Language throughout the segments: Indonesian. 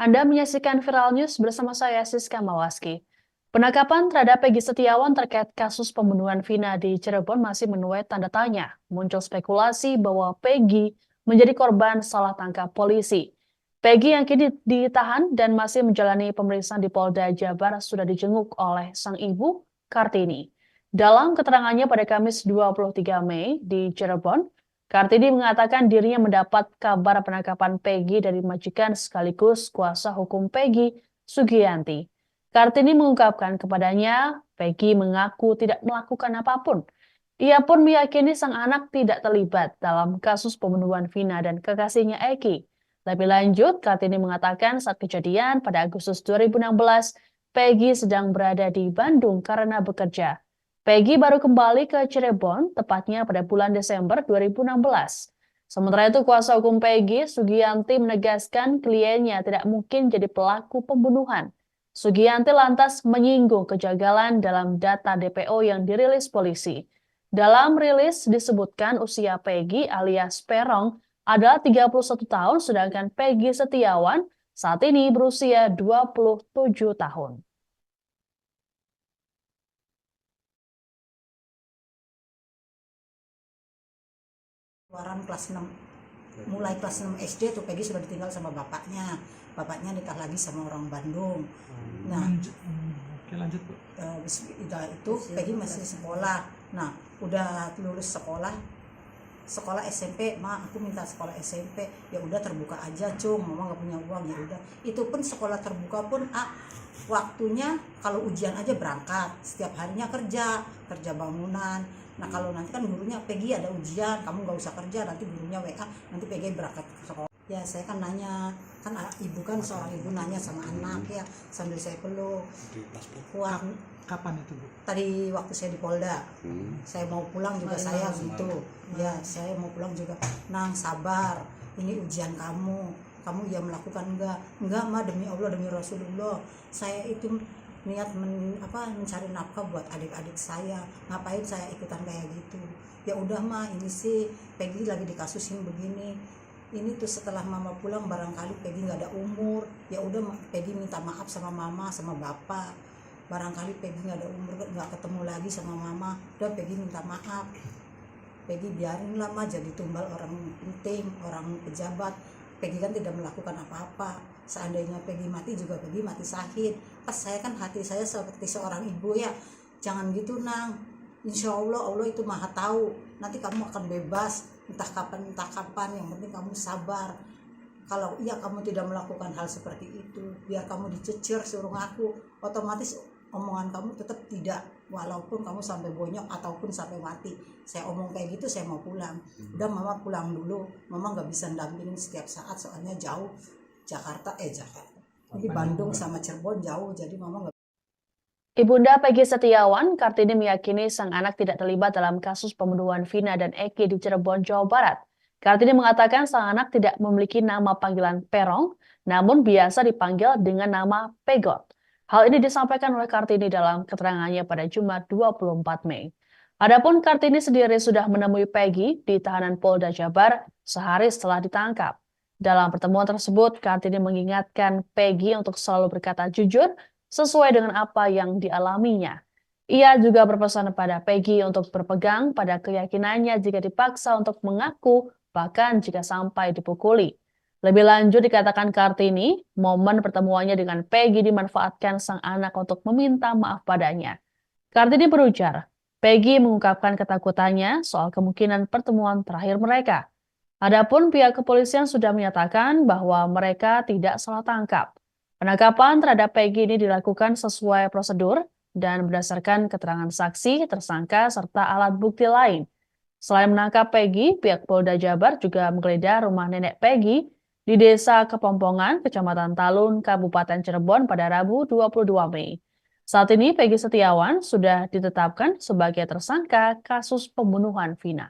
Anda menyaksikan Viral News bersama saya, Siska Mawaski. Penangkapan terhadap Peggy Setiawan terkait kasus pembunuhan Vina di Cirebon masih menuai tanda tanya. Muncul spekulasi bahwa Peggy menjadi korban salah tangkap polisi. Peggy yang kini ditahan dan masih menjalani pemeriksaan di Polda Jabar sudah dijenguk oleh sang ibu, Kartini. Dalam keterangannya pada Kamis 23 Mei di Cirebon, Kartini mengatakan dirinya mendapat kabar penangkapan Peggy dari majikan sekaligus kuasa hukum Peggy, Sugiyanti. Kartini mengungkapkan kepadanya, Peggy mengaku tidak melakukan apapun. Ia pun meyakini sang anak tidak terlibat dalam kasus pembunuhan Vina dan kekasihnya Eki. Lebih lanjut, Kartini mengatakan saat kejadian pada Agustus 2016, Peggy sedang berada di Bandung karena bekerja. Peggy baru kembali ke Cirebon, tepatnya pada bulan Desember 2016. Sementara itu, kuasa hukum Peggy, Sugiyanti menegaskan kliennya tidak mungkin jadi pelaku pembunuhan. Sugiyanti lantas menyinggung kejanggalan dalam data DPO yang dirilis polisi. Dalam rilis disebutkan usia Peggy alias Perong adalah 31 tahun, sedangkan Peggy Setiawan saat ini berusia 27 tahun. Keluaran kelas 6, mulai kelas 6 SD tuh Peggy sudah ditinggal sama bapaknya nikah lagi sama orang Bandung. Nah, lanjut Bu. Itu Peggy masih sekolah. Nah, udah lulus sekolah SMP, aku minta sekolah SMP. Ya udah terbuka aja, Cung, mama gak punya uang. Ya udah, itu pun sekolah terbuka pun waktunya kalau ujian aja berangkat, setiap harinya kerja bangunan. Nah, kalau nanti kan gurunya, Peggy ada ujian, kamu gak usah kerja, nanti gurunya WA, nanti Peggy berangkat ke sekolah. Ya saya kan nanya, kan ibu kan seorang ibu nanya sama anak ya, sambil saya peluk. Wah, Kapan itu Bu? tadi waktu saya di Polda, saya mau pulang juga saya gitu. Ya, saya mau pulang juga. Nang, sabar, ini ujian kamu ya melakukan enggak mah, demi Allah demi Rasulullah, saya itu niat mencari nafkah buat adik-adik saya, ngapain saya ikutan kayak gitu. Ya udah mah, ini sih Peggy lagi dikasusin begini, ini tuh setelah mama pulang barangkali Peggy nggak ada umur. Ya udah, Peggy minta maaf sama mama sama bapak, barangkali Peggy nggak ada umur, nggak ketemu lagi sama mama. Udah, Peggy minta maaf, Peggy biarin lah mah jadi tumbal orang penting, orang pejabat. Peggy kan tidak melakukan apa-apa. Seandainya Peggy mati juga Peggy mati syahid. Pas saya kan hati saya seperti seorang ibu ya. Jangan gitu, Nang. Insya Allah, Allah itu maha tahu. Nanti kamu akan bebas entah kapan. Yang penting kamu sabar. Kalau iya kamu tidak melakukan hal seperti itu, biar kamu dicecer suruh ngaku, otomatis omongan kamu tetap tidak, walaupun kamu sampai bonyok ataupun sampai mati. Saya omong kayak gitu, saya mau pulang. Udah, mama pulang dulu, mama nggak bisa dampingin setiap saat soalnya jauh. Jakarta jadi Bandung sama Cirebon jauh, jadi mama nggak. Ibunda Peggy Setiawan, Kartini meyakini sang anak tidak terlibat dalam kasus pembunuhan Vina dan Eki di Cirebon, Jawa Barat. Kartini mengatakan sang anak tidak memiliki nama panggilan Perong, namun biasa dipanggil dengan nama Pegot. Hal ini disampaikan oleh Kartini dalam keterangannya pada Jumat 24 Mei. Adapun Kartini sendiri sudah menemui Peggy di tahanan Polda Jabar sehari setelah ditangkap. Dalam pertemuan tersebut, Kartini mengingatkan Peggy untuk selalu berkata jujur sesuai dengan apa yang dialaminya. Ia juga berpesan kepada Peggy untuk berpegang pada keyakinannya jika dipaksa untuk mengaku, bahkan jika sampai dipukuli. Lebih lanjut dikatakan Kartini, momen pertemuannya dengan Peggy dimanfaatkan sang anak untuk meminta maaf padanya. Kartini berujar, Peggy mengungkapkan ketakutannya soal kemungkinan pertemuan terakhir mereka. Adapun pihak kepolisian sudah menyatakan bahwa mereka tidak salah tangkap. Penangkapan terhadap Peggy ini dilakukan sesuai prosedur dan berdasarkan keterangan saksi, tersangka, serta alat bukti lain. Selain menangkap Peggy, pihak Polda Jabar juga menggeledah rumah nenek Peggy di Desa Kepompongan, Kecamatan Talun, Kabupaten Cirebon pada Rabu 22 Mei. Saat ini Peggy Setiawan sudah ditetapkan sebagai tersangka kasus pembunuhan Vina.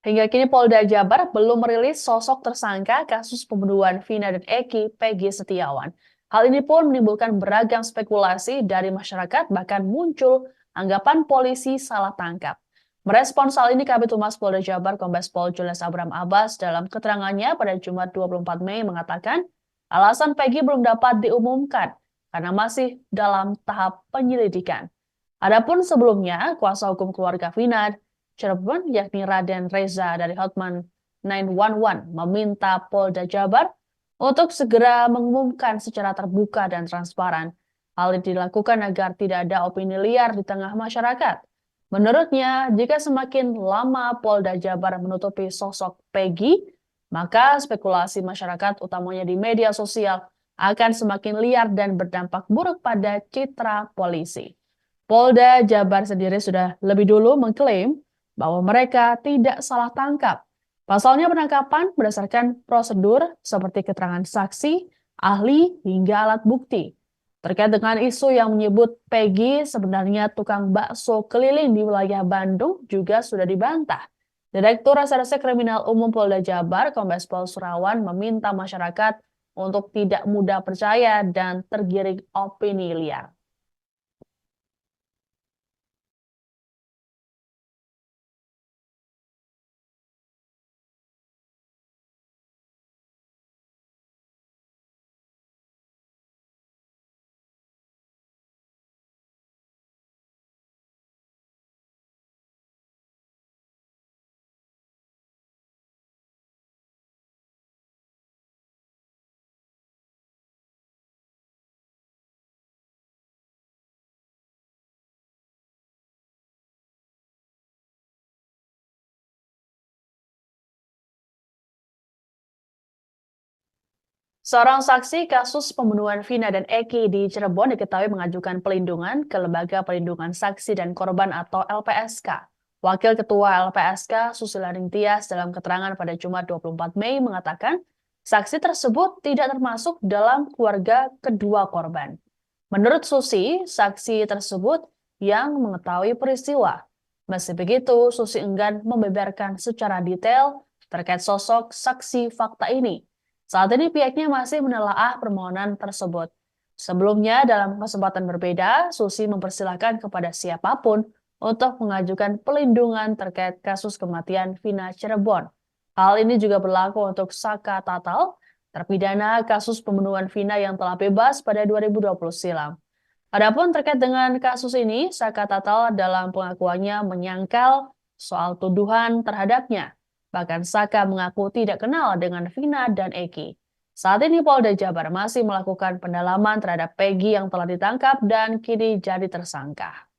Hingga kini Polda Jabar belum merilis sosok tersangka kasus pembunuhan Vina dan Eki Peggy Setiawan. Hal ini pun menimbulkan beragam spekulasi dari masyarakat, bahkan muncul anggapan polisi salah tangkap. Merespons hal ini, Kabid Humas Polda Jabar Kombes Pol Julius Abraham Abbas dalam keterangannya pada Jumat 24 Mei mengatakan alasan Peggy belum dapat diumumkan karena masih dalam tahap penyelidikan. Adapun sebelumnya, kuasa hukum keluarga Vina Cirebon yakni Raden Reza dari Hotman 911 meminta Polda Jabar untuk segera mengumumkan secara terbuka dan transparan. Hal ini dilakukan agar tidak ada opini liar di tengah masyarakat. Menurutnya, jika semakin lama Polda Jabar menutupi sosok Peggy, maka spekulasi masyarakat utamanya di media sosial akan semakin liar dan berdampak buruk pada citra polisi. Polda Jabar sendiri sudah lebih dulu mengklaim bahwa mereka tidak salah tangkap. Pasalnya penangkapan berdasarkan prosedur seperti keterangan saksi, ahli, hingga alat bukti. Terkait dengan isu yang menyebut Peggy sebenarnya tukang bakso keliling di wilayah Bandung juga sudah dibantah. Direktur Reserse Kriminal Umum Polda Jabar, Kombes Pol Surawan, meminta masyarakat untuk tidak mudah percaya dan tergiring opini liar. Seorang saksi kasus pembunuhan Vina dan Eki di Cirebon diketahui mengajukan pelindungan ke Lembaga Perlindungan Saksi dan Korban atau LPSK. Wakil Ketua LPSK Susila Ningtyas dalam keterangan pada Jumat 24 Mei mengatakan saksi tersebut tidak termasuk dalam keluarga kedua korban. Menurut Susi, saksi tersebut yang mengetahui peristiwa. Meski begitu, Susi enggan membeberkan secara detail terkait sosok saksi fakta ini. Saat ini pihaknya masih menelaah permohonan tersebut. Sebelumnya, dalam kesempatan berbeda, Susi mempersilahkan kepada siapapun untuk mengajukan pelindungan terkait kasus kematian Vina Cirebon. Hal ini juga berlaku untuk Saka Tatal, terpidana kasus pembunuhan Vina yang telah bebas pada 2020 silam. Adapun terkait dengan kasus ini, Saka Tatal dalam pengakuannya menyangkal soal tuduhan terhadapnya. Bahkan Saka mengaku tidak kenal dengan Vina dan Eki. Saat ini Polda Jabar masih melakukan pendalaman terhadap Peggy yang telah ditangkap dan kini jadi tersangka.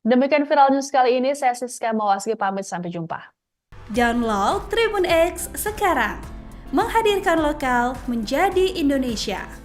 Demikian viral news kali ini, saya Siska Mawaski pamit, sampai jumpa. Download Tribun X sekarang, menghadirkan lokal menjadi Indonesia.